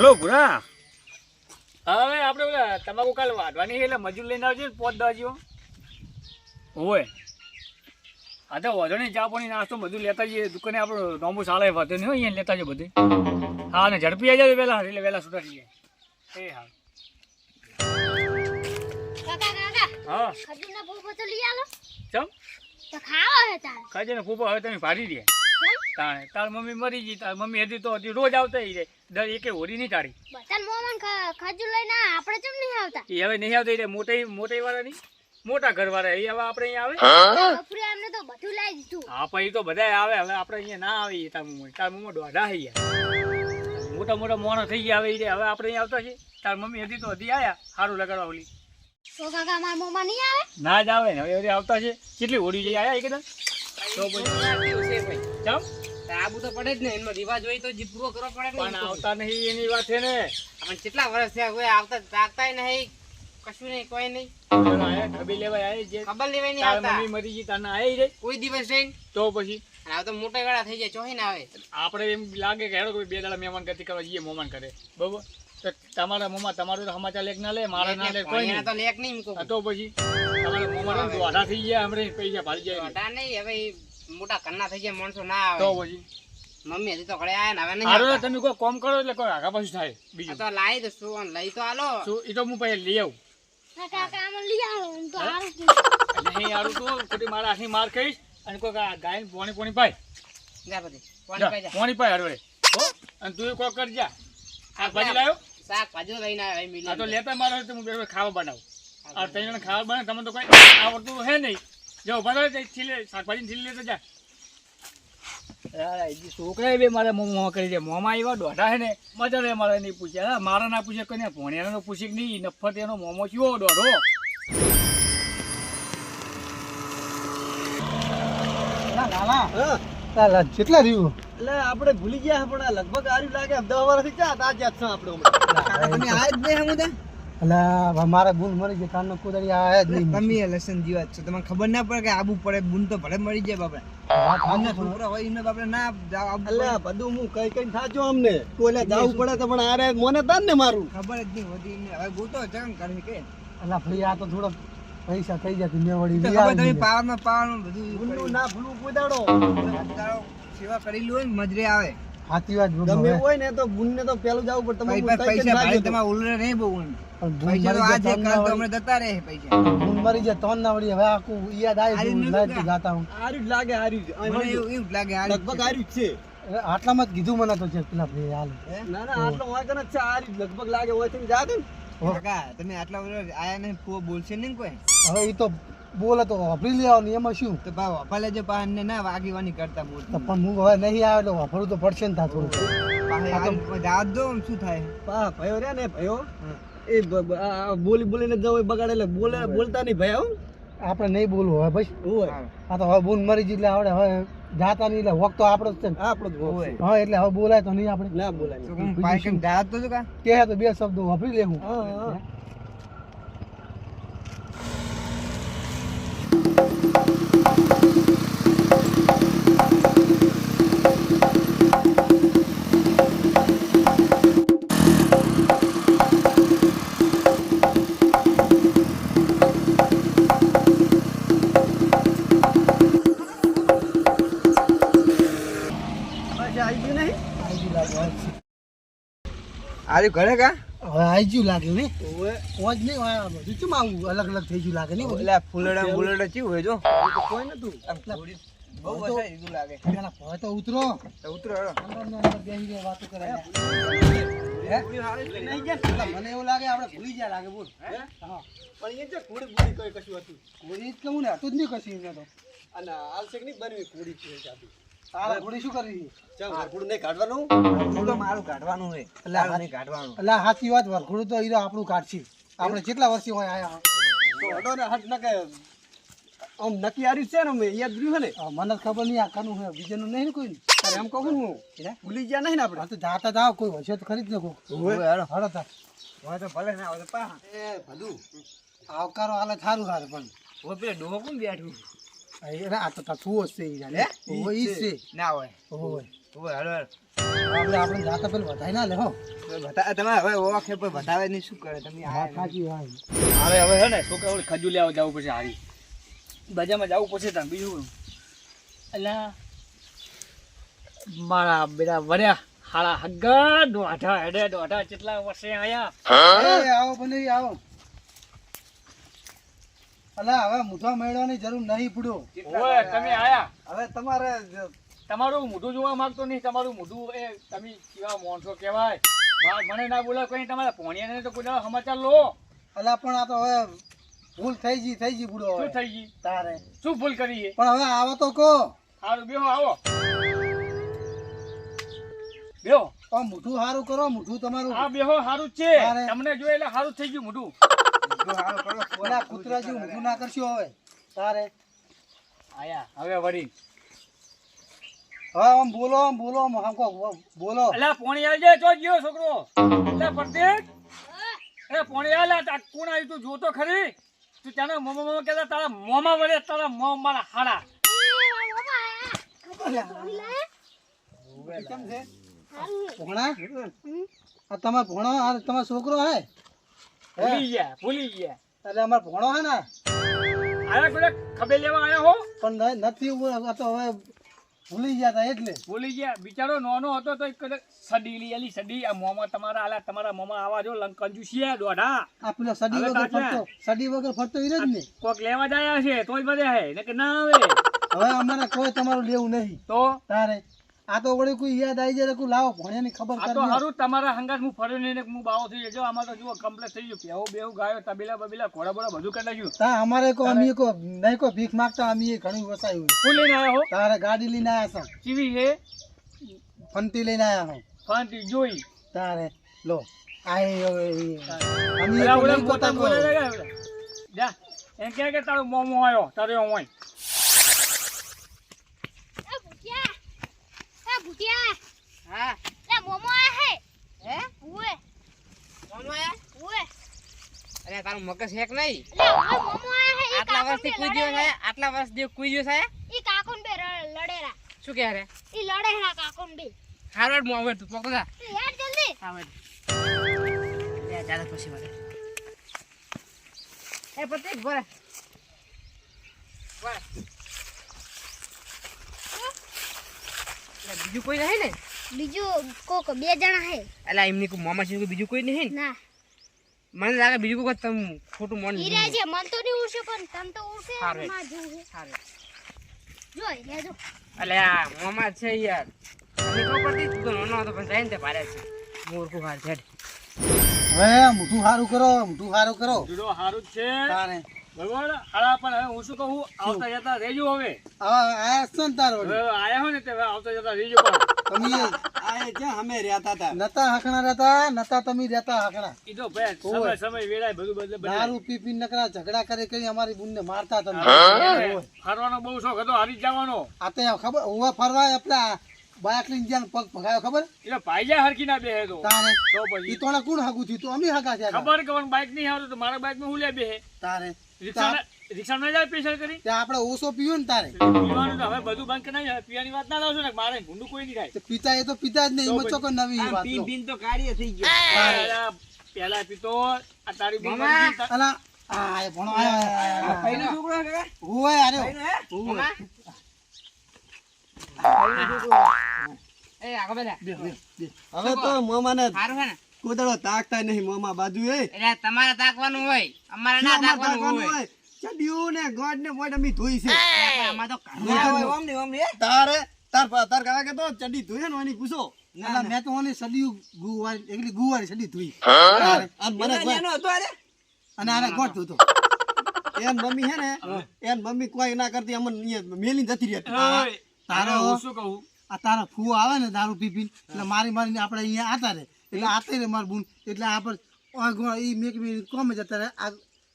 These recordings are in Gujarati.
હલો ભૂરા, હવે આપણે પેલા તમાકુ કાલ વાઢવાની એટલે મજૂર લઈને આવજો ને 5-10 જેવો. હોય હા તો વધો નહીં, ચા પાણી નાસ્તો બધું લેતા જઈએ દુકાને. આપણો નોંબુ સાળે વધે નહીં હોય અહીંયા લેતા જઈએ બધું. હા ને ઝડપી આવી જાય વહેલા, એટલે વહેલા છૂટા થઈ જાય. એ હા હા ખજૂરના ફૂફો તો લઈ આલો. ચમ તો ખાવા હે તાર. ખાજે ને ફૂફો હવે તમે ભારી દે. તાણે તાર મમ્મી મરી ગઈ, તાર મમ્મી હતી તો હજી રોજ આવતા રહી દર એકે હોરી નહીં તારી. બધાન મોમન ખજૂર લઈને આપણે ચમ નહીં આવતા. એ હવે નહીં આવતા, મોટી વાળા નહીં, મોટા ઘર વાળા. એ હવે આપણે અહીંયા આવે. બપોરે અમને તો બધું લાવી દીધું. હા પછી તો બધા આવે. હવે આપણે અહીંયા ના આવીએ. તાર મમ્મી દોઢા થઈ ગયા, મોટા મોટા મોણો થઈ ગયા. હવે હવે આપણે અહીંયા આવતા છે. તાર મમ્મી હતી તો હજી આયા સારું લગાડવા ઓલી. તો કાકા મારા મોમાં નહીં આવે. ના જ આવે ને હવે આવતા છે. કેટલી હોડી જઈ આયા એકદમ. તો પછી ચમ આબુ તો પડે જ ને, એનો રિવાજ હોય તો જીત પૂરો કરવો પડે. પણ આવતા નહીં એની વાત છે ને. આપણે કેટલા વર્ષ થયા કોઈ આવતા જાગતાય નહીં, કશું નહીં, કોઈ નહીં. ઢબી લેવાય આવી જે ખબર લેવાય નહીં તાર આવતા. મમ્મી મરી ગઈ તાર આવી જાય કોઈ દિવસ નહીં. તો પછી અને હવે તો મોટા વેળા થઈ જાય, ચોહી ના આવે. આપણે એમ લાગે કે હેડો કોઈ 2 દાડા મહેમાન ગતિ કરવા જઈએ, મહેમાન કરે બરોબર. તો તમારા મમ્મા તમારું તો સમાચાર લેખ ના લે, મારા ના લે, કોઈ નહીં. તો લેક નહીં મૂકો. તો પછી તમારા મમ્મા દોઢા થઈ ગયા, હમણાં પૈસા ભારી જાય. મોટા નહીં, હવે મોટા ઘરના થઈ ગયા માણસો ના આવે. તો પછી મમ્મી હજી તો ઘરે આયા ને, હવે નહીં હારું આવતા. તમે કોઈ કોમ કરો એટલે કોઈ આગા પાછું થાય. આ બીજું તો લાવી દો શું લઈ તો આલો. શું એ તો હું પછી લઈ આવું. ના કાકા આમાં લઈ આવો. હું તો હારું જ. નહીં હારું તો ખોટી મારા હાથની માર ખાઈશ. અને કોઈ ગાય પોણી પાય જા બધી પાણી પાઈ જા. પોણી પાય હરવડે હો. અને તું કોઈ કરજા. આ ભાજી લાવ્યો શાકભાજી લઈને આવ્યા મિલી. આ તો લેતા મારો તો હું બે ખાવા બનાવું. આ ત્રણ ખાવા બનાવે તમે તો કઈ આવડતું હે નહીં. જો બનાવે શાકભાજી છીલી લેતા જા. છોકરા બે મારે મોં કરી દે. મોંમાં એવા દોઢા છે ને મજા રે. મારે નહીં પૂછ્યા, મારા ના પૂછે કોઈને ભણ્યાનો પૂછે કે નહીં. નફત એનો મોમો ચીવો દોઢો. કેટલા રહ્યું એટલે આપણે ભૂલી ગયા પણ લગભગ આર્યું લાગે 10 વર્ષથી ચા આ જાત છે આપણે આ જ નહીં હમુદા. એટલે મારા બુન મરી ગયા કાનનો કુદડી આયા જ નહીં. તમે લસણ જીવાત છો, તમને ખબર ના પડે કે આબુ પડે. બુન તો ભલે મરી જાય બાપડે. અમને છોકરા હોય એમને બાપડે ના આબુ એટલે બધું હું કઈ થાજો અમને કોઈને જાવું પડે તો પણ આરે મને તાન ને મારું ખબર જ નહીં હોતી એમને. હવે ગોતો જગન કરે કે એટલે ભાઈ આ તો થોડો પૈસા થઈ જાય મેં વળી ખબર તમે પાવાનું બધું ભૂલું ના ભૂલું કુદાડો સેવા કરેલી હોય ને મજરે આવે. સાચી વાત ગમે હોય ને તો બુન ને તો પેલું જવું પડે. પૈસા ભાઈ તમારે ઉલરે નહીં બહુ. પૈસા તો આજે કાલ તો અમને જતા રહે પૈસા. બુન મરી જાય તો ના વળી હવે આખું યાદ આવી જાતા હું આર્યું જ લાગે મને એવું જ લાગે લગભગ આર્યું જ છે. આટલામાં જ કીધું મને તો છે પેલા ભાઈ હાલ ના ના આટલો હોય કે છે આર્યું લગભગ લાગે હોય તમે જાતે ને કાકા તમે આટલા વર્ષ આયા નહીં બોલશે નહીં કોઈ. હવે એ તો બોલે તો વાપરી લેવાનું એમાં શું. તો ભાઈ વાપા લેજો પાને ના વાગીવાની કરતા બોલ. પણ હું હવે નહીં આવે એટલે વાપરવું તો પડશે ને થોડું દાદ દો શું થાય. ભાઈઓ રે ને ભાઈઓ એ બોલી બોલીને જવું બગાડે એટલે બોલતા નહીં ભાઈ. આપણે નહીં બોલવું હવે ભાઈ. આ તો હવે બૂન મરી ગઈ એટલે આવડે હવે જાતા નહીં એટલે વખત તો આપણો જ છે ને. આપણો જ હોય. હા એટલે હવે બોલાય તો નહીં આપણે ના બોલાય. દાદ તો કા કે તો 2 શબ્દો વાપરી લેવું. આરે ઘરે કા હવે આવી ગયું લાગે ને ઓજ નહીં બધું ચમ આવું અલગ અલગ થઈ ગયું લાગે ને. એટલે ફૂલડા ફૂલડા ચી હોય જો કોઈ નતું બહુ વસાઈ દીધું લાગે. પેલા ભય તો ઉતરો તો ઉતરો હેડો. અંદર બેસી ગયા વાતો કરે. મને એવું લાગે આપણે ભૂલી ગયા લાગે બોલ. હા પણ એ જે ઘોડી કઈ કશું હતું ઘોડી જ કહું ને હતું જ નહીં કશું એને તો. અને હાલશેક નહીં બનવી ઘોડી છે જાતી. તારા ઘોડી શું કરી વરઘોડું નહીં કાઢવાનું. હું તો મારું કાઢવાનું હોય એટલે નહીં કાઢવાનું. એટલે સાચી વાત વરઘોડું તો હીરો આપણું કાઢશે. આપણે કેટલા વર્ષથી હોય આયા તો હડો ને હટ ના કે આમ નક્કી આર્યું છે ને અમે યાદ રહ્યું ને. મને ખબર નહીં આખાનું હોય બીજાનું નહીં ને કોઈ. તારે એમ કહું હું ભૂલી ગયા નહીં ને આપણે. તો જાતા જાવ કોઈ હશે તો ખરી જ નકો. હડો તાર હોય તો ભલે ના હોય તો પા એ બધું આવકારો હાલે સારું સારું પણ હવે પેલા ડોહો કોણ બેઠું અરે આ તો તથુઓ છે ઈ યાર. ઓહો, ઈ જ છે. ના હોય ઓહો. હોય હાલો આપણે જાતા પેલું વધાઈ ના લે હો. બતા તમે હવે ઓળખે પણ બતાવે નહીં શું કરે તમે વાત સાચી વાત. હવે હે ને છોકરાઓને ખજૂર લેવા જવું પડશે હારી બજારમાં જવું પડશે તાન બીજું અલા મારા બેટા વર્યા હાડા હગ્ગા દોઢા હેડે દોઢા કેટલા વર્ષે આયા એ આવો બને આવો. અલા હવે મુઠા મેળવાની જરૂર નહીં પડ્યો. ઓય તમે આયા હવે તમારે તમારું મોઢું જોવા માંગતો નહીં તમારું મોઢું એ તમે કેવા માણસો કહેવાય મને ના બોલો કોઈ તમારા પોણિયાને તો કોઈ દાડો સમાચાર લો અલા પણ આ તો હવે ભૂલ થઈ ગઈ બુડો. શું થઈ ગઈ તારે શું ભૂલ કરી છે પણ હવે આવો તો કહો. સારું બેહો આવો બેહો પણ મુઠું સારું કરો, મુઠું તમારું. આ બેહો સારું જ છે તારે. તમને જોઈ એટલે સારું જ થઈ ગયું મોઢું ઓલા કૂતરા જેવું મુઠું ના કરશો હવે. તારે આયા હવે વળી હવે આમ બોલો આમ કહો, બોલો. અલા પોણી આવી જાય તો ગયો છોકરો એટલે પ્રત્યેક એ પોણી આલે આ કોણ આવી તું જોતો ખરી તું ત્યાંના મોમા કહેતા તારા મોમાં વળે તારા મોં મારા હાડા કેમ છે સારું છે. ભોણા? આ તમારો ભોણો, આ તમારો છોકરો હે? ભૂલી ગયા એટલે અમારો ભોણો હે ને? આયા કોઈ ખબર લેવા આયા હો પણ નથી આ તો હવે ભૂલી ગયા તા એટલે. ભૂલી ગયા બિચારો નાનો હતો તો કદાચ સડી લઈ આલી સડી આ મોમાં તમારા આલા તમારા મોમાં આવા જો કંજુસિયા દોઢા આ પેલો સડી હવે વગર તાત્યા. ફરતો, સડી વગર ફરતો ઈ જ ને. કોક લેવા જ આયા છે તોય બધે હે ને કે ના આવે હવે અમારે કોઈ તમારું લેવું નહીં. તો તારે આ તો વળી કોઈ યાદ આવી જાય કોઈ લાવો ભણ્યાની ખબર આ તો કરી. હારું તમારા હંગાત હું ફર્યો નહીં ને હું બાવો થઈ ગયો આમાં તો જુઓ કમ્પ્લીટ થઈ ગયું બેહુ બેહુ ગાયો તબેલા બબેલા ઘોડા બોડા બધું કરી નાખ્યું તા અમારે કો અમે કો નહીં કોઈ ભીખ માંગતા અમે ઘણી વસાયું. શું લઈને આવ્યા હો તારે ગાડી લઈને આયા છો, ચીવી હે ફંટી લઈને આયા હો. ફાંતી જોઈ તારે લો આય અમે પેલા ઓલા નહીં મોટા કોતા બોલે કહો. લાગ્યા ઓલા. જા એમ કે તારો મોમો આવ્યો તારો હોય એ ભૂતિયા. હા એ મોમો આયા હે. હે ઉવે મોમો આયા? ઉવે. અરે તારું મગજ હેક નહીં લે હવે મોમો આયા હે. ઈ આટલા કાકોન વર્ષથી બે કોઈ દિવસ લડેરા. આયા આટલા વર્ષ દિવસ કોઈ દિવસ આયા ઈ કાકોન બે લડેરા. શું કહે રે ઈ લડેરા કાકોન બે. હારવાડ મો હવે તું પોકડા ઈ યાર જલ્દી. હાવડ લે ચાલે પછી વળે એ પતિ બોલે બોલે લે બીજું કોઈ નહીં ને બીજું કોક બે જણા હે. અલા એમની કોઈ મામા છે બીજું કોઈ નહીં ને ના મને લાગે બીજું કોઈ તમ ખોટું મન ઈ રહ્યા છે મન તો નહીં ઉડશે પણ તમ તો ઉડશે. હારે. માં જેવું છે. સારું જોઈ લેજો. અલે આ મામા છે યાર મને ખબર પડતી તું તો નાનો હતો પણ જઈને તે ભારે છે મૂર્ખું હાલ છે હવે મોટું સારું કરો, મોટું સારું કરો. જુડો સારું જ છે તારે બરોબર હારા પણ હવે હું શું કહું આવતા જતા રહેજો હવે આયા છો ને તાર હવે વળી. આયા હો ને તે હવે આવતા જતા રહેજો પણ તમે નતા હકણા રહેતા, નતા તમે રહેતા હકણા. ઈ તો ભાઈ સમય સમય વેળાય બધું બદલે દારૂ પી પી નકરા ઝઘડા કરી અમારી બુનને મારતા તમે. ફરવાનો બહુ શોખ હતો હારી જ જવાનો આ તો એમ ખબર ઉવા ફરવા આપડા બાઇક લઈને જ્યાં પગ ભગાયો ખબર? એટલે ભાઈજા હરકી ના બેહે તો તારે તો ઈ પછી તોણે કોણ હગું થયું? તો અમે હગા થયા હતા. ખબર કે મને બાઇક નહીં આવતું તો મારા બાઇક માં હું લે બેહે તારે રિક્ષા ના જાય સ્પેશિયલ કરી ત્યાં આપણે ઓછો પીયો ને તારે પીવાનું તો હવે બધું બંધ કરી નાખ્યું. પીવાની વાત ના લાવશો ને મારે ભૂંડું કોઈ નહીં થાય તો પિતા એ તો પિતા જ નહીં. એમાં ચોક્કસ નવી વાત લો. પીન તો કાર્ય થઈ ગયો પેલા પીતો આ તારી બી મામા. મરજી તા- અલા આ એ ભણો આયા ભાઈનો છોકરો હે કાકા? ઓય આર્યો ભાઈનો હે? ઓય. એ આગળ બેઠા બે, બે, બે. હવે તો મોમાને સારું છે ને કુદડો તાકતા નહીં મોમા બાજુ એ એટલે તમારે તાકવાનું હોય અમારે ના તાકવાનું હોય ચડિયું ને ગોડ ને બોડ અમે ધોઈ છે આમાં તો ના હોય, ઓમ નહીં, ઓમ નહીં, હે? તારે તાર કાકા કે તો ચડી ધોઈ ને એની પૂછો અલા મેં તો ઓની સડિયું ગુવારી એકલી ગુવારી સડી ધોઈ. અને મને એનો નેનો હતો અરે? અને આને ગોઠ ધોતો. એન મમ્મી હે ને એન મમ્મી કોઈ ના કરતી અમને અહીંયા મેલી જતી રહી હતી. ઓય, તારો- હવે હું શું કહું આ તારા ફૂ આવે ને દારૂ પી પીને એટલે મારીને આપણે અહીંયા આતા રે એટલે આતે રે માર બુન એટલે આપણે ઈ મેક મી કોમ જતા રે આ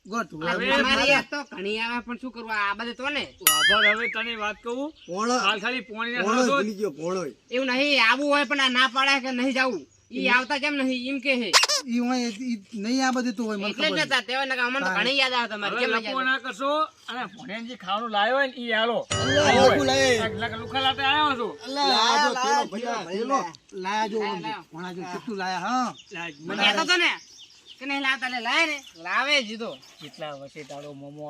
ગોઠ હવે અમારી યાદ તો ઘણી આવે પણ શું કરવું આ બધે તો ને આભાર. હવે તને વાત કહું ભોળો હાલ ખાલી પોણી ભોળો ભૂલી ગયો ભોળો એવું નહીં આવું હોય પણ આ ના પાડે કે નહીં જવું ઈ આવતા કેમ નહીં એમ કે હે ઈ હોય ઈ નહીં આ બધું તો હોય મને એટલે જ ખબર નતા તેવા નકા અમને તો ઘણી યાદ આવે તમારી હવે કેમ લપો યાદ ના કરશો અને ભણેન જે ખાવાનું લાવ્યો હોય ને ઈ હાલો લુખા લાટે આવ્યો છું લાયા જો ભણા જો કેટલું લાયા હા મને કહેતો તો ને કે નહીં લાવતા લે લાય ને લાવે જ તો કેટલા વર્ષે તારો મોમો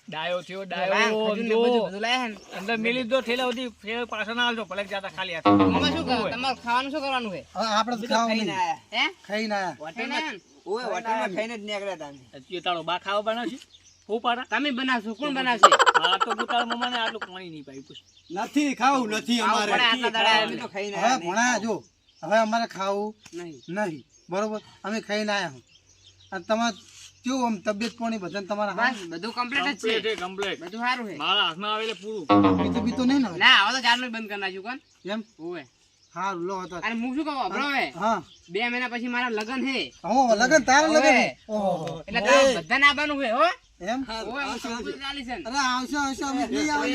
ડાયો થયો ખજૂર ને ડાયો બધું લાયા ને અંદર મેલી દો થેલા સુધી ફેર પાછો ના આવજો ભલે જાતા ખાલી હાથે મમ્મા શું કરો તમારે ખાવાનું શું કરવાનું છે હવે આપણે તો ખાવું નહીં હે ખાઈને આયા હોટલમાં આયા ને? ઓય હોટલમાં ખાઈને જ નીકળ્યા તા અમે. એ તારો બા ખાવા બનાવશે હું પાડા તમે બનાવશો કોણ બનાવશે હા તો હું તારા મમ્માને આટલું પાણી નહીં પાઈ પૂછ નથી ખાવું નથી આવું અમારે પડે આટલા દાડા અમે તો ખાઈને હવે આયા નહીં. ભણા જો હવે અમારે ખાવું નહીં નહીં બરોબર અમે ખાઈને આયા હું અને તમારે કેવું આમ તબિયત પાણી બધાને તમારા બસ બધું કમ્પ્લીટ જ છે કમ્પ્લીટ બધું સારું છે મારા હાથમાં આવેલે પૂરું બીતું બીતું નહીં ને હવે? ના હવે તો ચારનું બંધ કરી નાખ્યું કોણ એમ ઓવે હારું લો હતો અને હું શું કહું અભરો હવે હા 2 મહિના પછી મારા લગન છે લગન તારા લગન હવે. ઓહો એટલે તારે બધાને આવવાનું છે હો એમ ઓવે હું સંપૂર્ણ ચાલી છે ને. અરે આવશે આવશે અમે નહીં આવે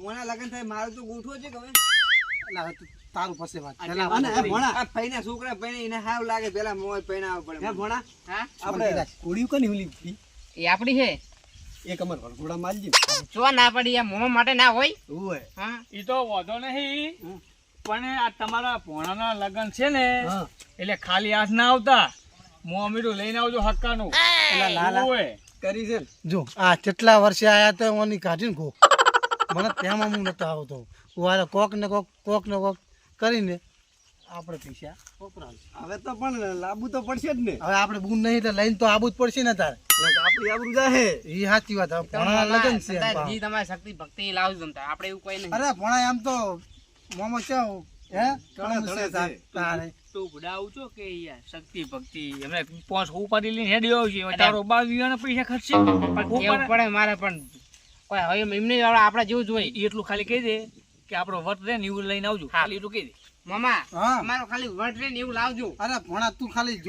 ઓના લગન થાય મારું તો ગોઠવો છે કે હવે એટલે હવે તું તારું પાસે વાત પેલા અને એ ભણા આ ફઈના છોકરા પૈણે એને હાવ લાગે પેલા મોય પૈણાવવા પડે હે ભણા હા આપણે કોડિયું કની ઓલી એ આપડી છે એક અમાર વરઘોડા માલજી ચો ના પડી આ મોમાં માટે ના હોય ઓય હા ઈ તો વાંધો નહીં પણ આ તમારા ભોણાના લગન છે ને હા એટલે ખાલી હાથ ના આવતા મોમીરું લઈને આવજો હક્કાનું પેલા લાલા ઓય. કરી છે ને જો આ કેટલા વર્ષે આયા તો ઓની કાઢીને ગો મને તેમાં હું નતો આવતો વારે કોક ને કોક કરીને આપણે પૈસા વપરાવશે હવે તો પણ લાંબુ તો પડશે જ ને હવે આપણે બૂન નહીં એટલે લઈને તો આબુ જ પડશે ને તારે આપણી આબરૂ જાહે એ સાચી વાત હવે ભણા લગન છે એમ તમારે પાછું. જી તમારી શક્તિ ભક્તિ લાવજો તમ તારે આપણે એવું કોઈ નહીં અરે ભણા એમ તો મોમો છે હે તણે તણે છે. તારે તું બુડા આવજો કે યાર શક્તિ ભક્તિ અમે 5 ઉપાડી લઈને હેડી આવશે તારો બા વિયાના પૈસા ખર્ચે પણ કેવું પડે મારે પણ કોઈ હવે એમને આપણે જેવું જોઈએ એટલું ખાલી કહી દે કે આપણો વર્ત રે ને એવું લઈને આવજો ખાલી એટલું કહી દે મામા હા અમારો ખાલી વર્ડ રે ને એવું લાવજો અરે ભણા તું ખાલી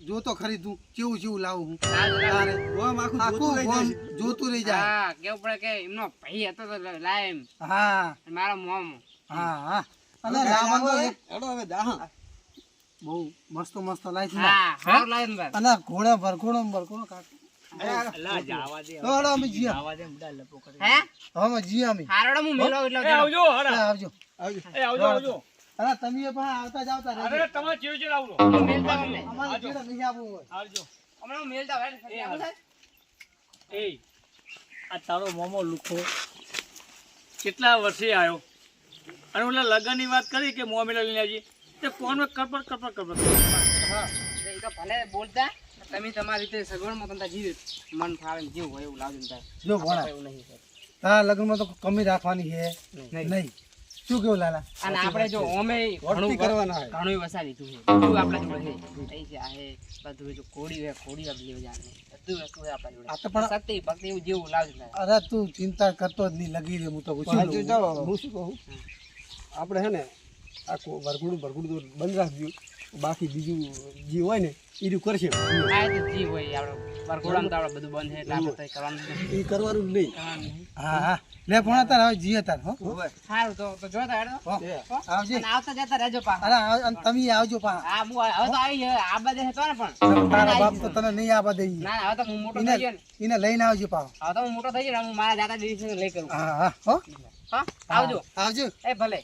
જોતો ખરી તું કેવું લાવું હું લાવજો. તારે ગોમ આખું આખું જોતું રહી ગોમ જાય છે. જોતું રહી જાય હા કેવું પડે કે એમનો ભાઈ હતો તો લાય એમ હા મારો મોમ હા અને લાવવાનું તો એક હેડો હવે જાહા બહુ મસ્ત લાઈટ હા સારું લાવે ને ભાઈ. અને ઘોડા ભરઘોડો કાક અલા જાવા દે તો હળો અમે જીયા જાવા દે બુડા લપો કરે હે હવે અમે જીયા અમે હારોડો હું મેલો એટલે એ આવજો હરા આવજો એ આવજો આવજો અરે તમે એ પણ આવતા જાવતા રહેજો. અરે તમારે ચેવ ચેવ આવજો હું મેલતા અમને અમારે જેડા નહીં આવવું હોય આવજો હમણાં હું મેલતા હોય આવું થાય? એ આ તારો મોમો લુખો કેટલા વર્ષે આવ્યો અને ઓલા લગનની વાત કરી કે મોમેલા લઈને આવજે તે કોણ કરપટ હા એ તો ભલે બોલતા તમે તમારી રીતે સગવડમાં તમને જીવ મન ફાવે ને જેવું હોય એવું લાવજો ને તારે. જો ભણા એવું નહીં થાય. તારા લગ્નમાં તો કમી રાખવાની છે નહીં શું કેવું લાલા અને આપણે જો ઓમે વળતી કરવાના હે. ઘણું વસાવી દીધું છે બધું આપણા જોડે છે અહીં છે આ હે બધું જો કોડી હોય કોડી આપી લેવા જાણે બધું વસ્તુ હોય આપણા આ તો જોડે પણ સત્ય ભક્તિ એવું જેવું લાવજો તારે. અરે તું ચિંતા કરતો જ નહીં લગી રે હું તો પૂછું પાછું જો હું શું કહું આપણે હે ને આખું ભરઘોડું તો બંધ રાખજો બાકી બીજું જે હોય ને એ રહ્યું કરશે આ તો જી હોય આપણે વરઘોડામાં તો આપણે બધું બંધ છે એટલે આપણે તો કરવાનું નથી. એ કરવાનું જ નહીં કરવાનું નહીં. હા લે ભણા તાર હવે જીએ તાર હો સારું તો જોતા હેડો હો. આવજે અને આવતા જતા રહેજો પા અરે અને તમે આવજો પા હા હું હવે તો આવી આ બધે હતો ને પણ તારા બાપ તો તને નહીં આવવા દે ના હવે તો હું મોટો થઈ ગયો ને એને લઈને આવજો પા હવે તો હું મોટો થઈ ગયો ને હું મારા દાદા દીદી લઈ કરું હા હો હા આવજો આવજો એ ભલે